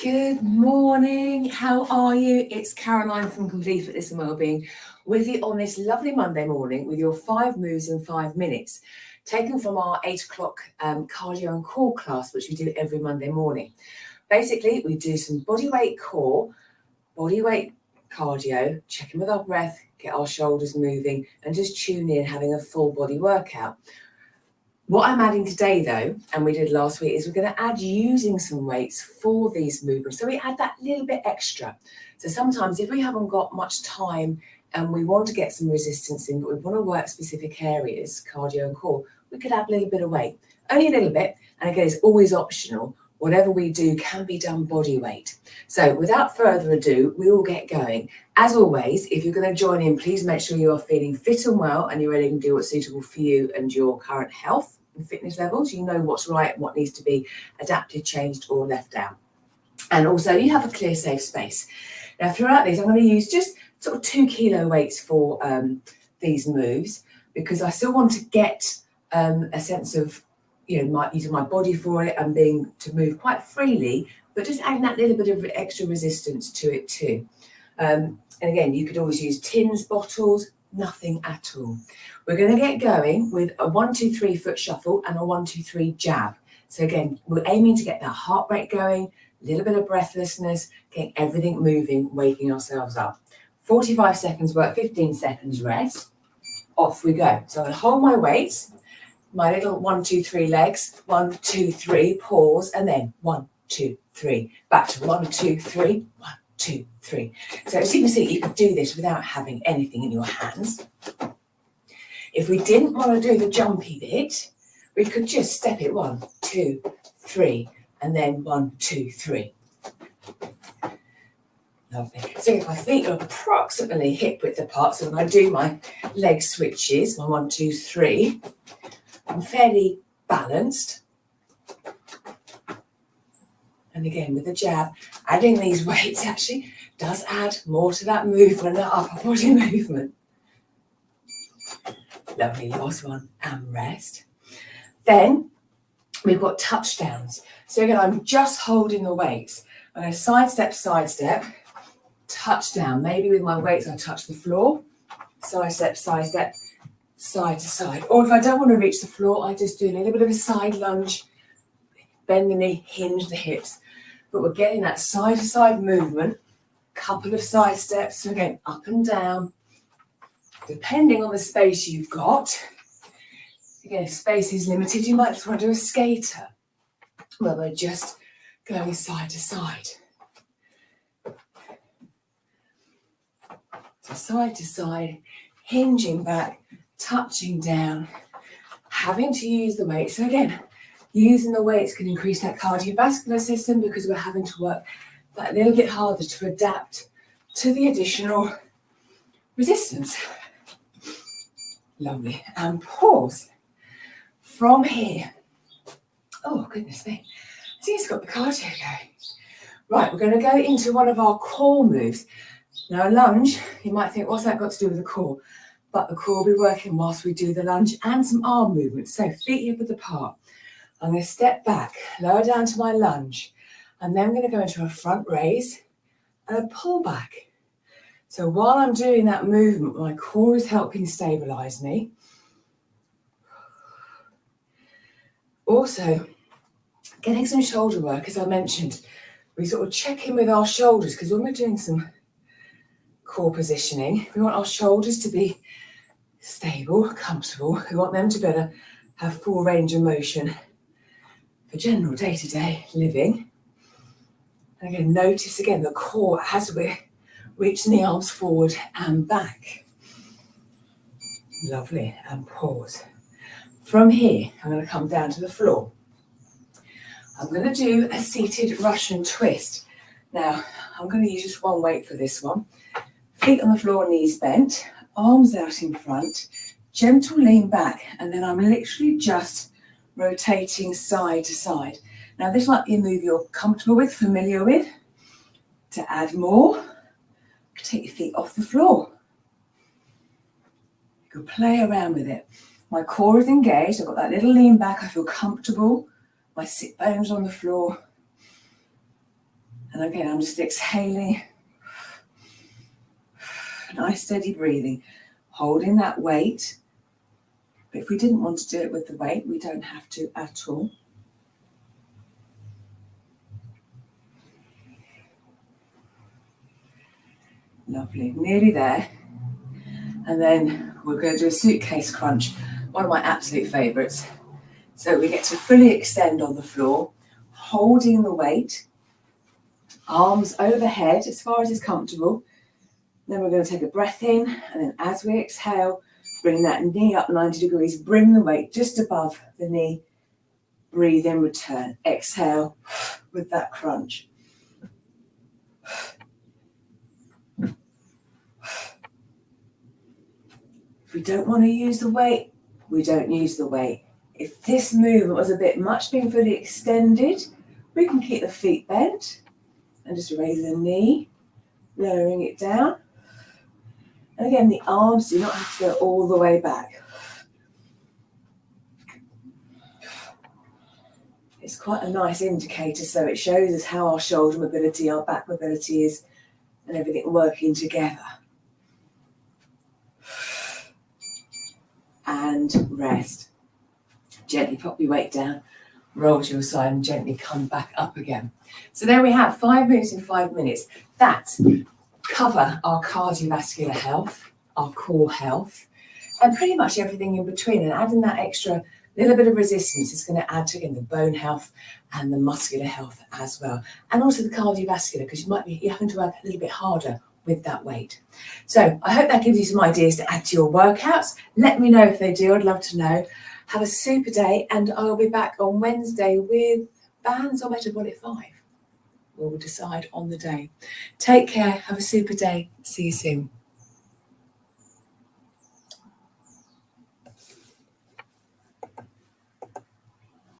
Good morning. How are you? It's Caroline from Complete Fitness and Wellbeing with you on this lovely Monday morning with your 5 moves in 5 minutes, taken from our 8 o'clock cardio and core class, which we do every Monday morning. Basically, we do some bodyweight core, bodyweight cardio, check in with our breath, get our shoulders moving, and just tune in, having a full body workout. What I'm adding today, though, and we did last week, is we're going to add using some weights for these movements. So we add that little bit extra. So sometimes if we haven't got much time and we want to get some resistance in, but we want to work specific areas, cardio and core, we could add a little bit of weight, only a little bit. And again, it's always optional. Whatever we do can be done body weight. So without further ado, we will get going. As always, if you're going to join in, please make sure you are feeling fit and well and you're ready to do what's suitable for you and your current health and fitness levels. You know what's right and what needs to be adapted, changed or left out. And also you have a clear, safe space. Now throughout these, I'm going to use just sort of 2 kilo weights for these moves, because I still want to get a sense of using my body for it and being to move quite freely, but just adding that little bit of extra resistance to it too. And again, you could always use tins, bottles, nothing at all. We're going to get going with a 1, 2, 3 foot shuffle and a 1, 2, 3 jab. So again, we're aiming to get that heart rate going, a little bit of breathlessness, getting everything moving, waking ourselves up. 45 seconds work, 15 seconds rest. Off we go. So I'm going to hold my weights, my little 1, 2, 3 legs, 1, 2, 3, pause, and then 1, 2, 3, back to 1, 2, 3, 1, 2, 3. So as you can see, you could do this without having anything in your hands. If we didn't want to do the jumpy bit, we could just step it 1, 2, 3, and then 1, 2, 3. Lovely. So if my feet are approximately hip width apart, so when I do my leg switches, my 1, 2, 3, I'm fairly balanced. And again, with the jab, adding these weights actually does add more to that movement, that upper body movement. Lovely, last one, and rest. Then we've got touchdowns. So again, I'm just holding the weights. I'm going to sidestep, touchdown. Maybe with my weights, I touch the floor, sidestep, side to side. Or if I don't want to reach the floor, I just do a little bit of a side lunge, bend the knee, hinge the hips. But we're getting that side to side movement, couple of side steps. So again, up and down, depending on the space you've got. Again, if space is limited, you might just want to do a skater, where we're just going side to side. So side to side, hinging back, touching down, having to use the weight. So again, using the weights can increase that cardiovascular system because we're having to work that little bit harder to adapt to the additional resistance. Lovely. And pause. From here. Oh, goodness me. I think it's got the cardio going. Right, we're going to go into one of our core moves. Now, a lunge, you might think, what's that got to do with the core? But the core will be working whilst we do the lunge and some arm movements. So feet hip width apart. I'm going to step back, lower down to my lunge, and then I'm going to go into a front raise and a pull back. So while I'm doing that movement, my core is helping stabilize me. Also, getting some shoulder work, as I mentioned, we sort of check in with our shoulders, because when we're doing some core positioning, we want our shoulders to be stable, comfortable. We want them to better have full range of motion for general day-to-day living. And again, notice again the core as we're reaching the arms forward and back. Lovely, and pause. From here, I'm going to come down to the floor. I'm going to do a seated Russian twist. Now, I'm going to use just one weight for this one. Feet on the floor, knees bent, arms out in front, gentle lean back, and then I'm literally just rotating side to side. Now, this might be a move you're comfortable with, familiar with. To add more, take your feet off the floor. You can play around with it. My core is engaged. I've got that little lean back. I feel comfortable. My sit bones on the floor. And again, I'm just exhaling. Nice steady breathing, holding that weight. But if we didn't want to do it with the weight, we don't have to at all. Lovely, nearly there. And then we're going to do a suitcase crunch, one of my absolute favourites. So we get to fully extend on the floor, holding the weight, arms overhead as far as is comfortable. Then we're going to take a breath in, and then as we exhale, bring that knee up 90 degrees, bring the weight just above the knee, breathe in, return, exhale with that crunch. If we don't want to use the weight, we don't use the weight. If this movement was a bit much, being fully extended, we can keep the feet bent and just raise the knee, lowering it down. And again, the arms do not have to go all the way back. It's quite a nice indicator, so it shows us how our shoulder mobility, our back mobility is, and everything working together. And rest. Gently pop your weight down, roll to your side, and gently come back up again. So there we have 5 moves in 5 minutes. That cover our cardiovascular health, our core health, and pretty much everything in between. And adding that extra little bit of resistance is going to add to, again, the bone health and the muscular health as well. And also the cardiovascular, because you might be having to work a little bit harder with that weight. So I hope that gives you some ideas to add to your workouts. Let me know if they do. I'd love to know. Have a super day, and I'll be back on Wednesday with bands or metabolic 5. We'll decide on the day. Take care. Have a super day. See you soon.